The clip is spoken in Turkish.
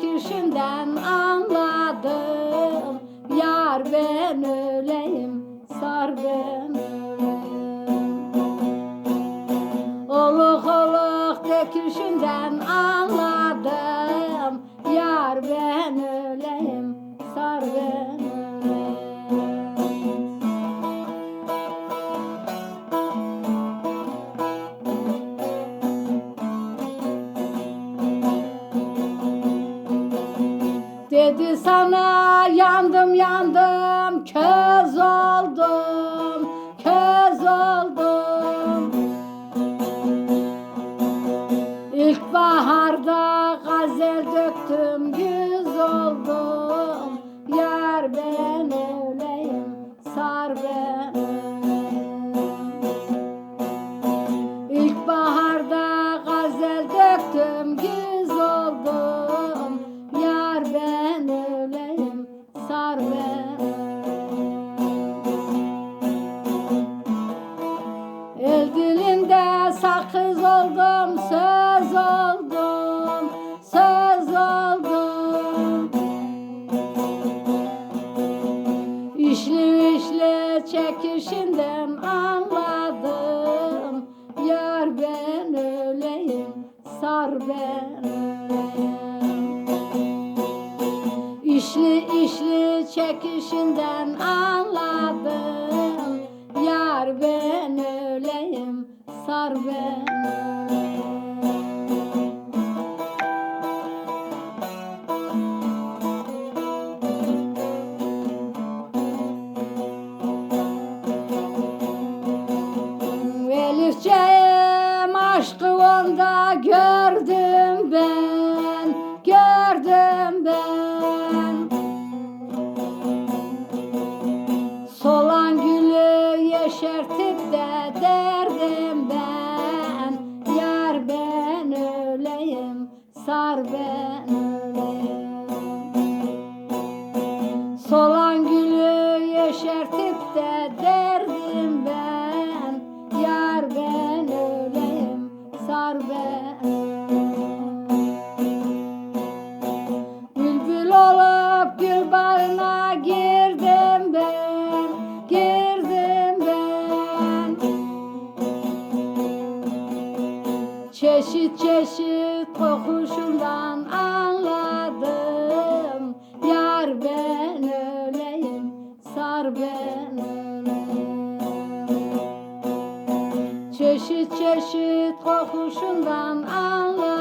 çekişinden anladım. Yar ben öleyim, sar ben öleyim. Oluk oluk döküşünden anladım. Yar ben öleyim, sar ben öleyim. Dedi sana yandım yandım, köz oldum, köz oldum. İlkbaharda gazel döktüm, güz oldum. Yar ben öleyim, sar ben öleyim. İlkbaharda gazel döktüm, güz oldum. Yar ben öleyim, sar ben öleyim. El dilinde sakız oldum, söz oldum, söz oldum. İşli işli çekişinden anladım. Yar ben öleyim, sar ben öleyim. İşli işli çekişinden anladım. Yar ben öleyim, sar ben öleyim. Elifçeğim aşkı onda gördüm ben, gördüm ben. Solan gülü yeşertip de derdim ben. Yar ben öleyim, sar ben öleyim. Solan gülü yeşertip de derdim ben. Yar ben öleyim, sar ben öleyim. Bülbül olup gül bağına girdim ben, girdim ben. Çeşit çeşit kokuşundan anladım. Yar ben öleyim, sar ben öleyim. Çeşit çeşit kokuşundan anladım.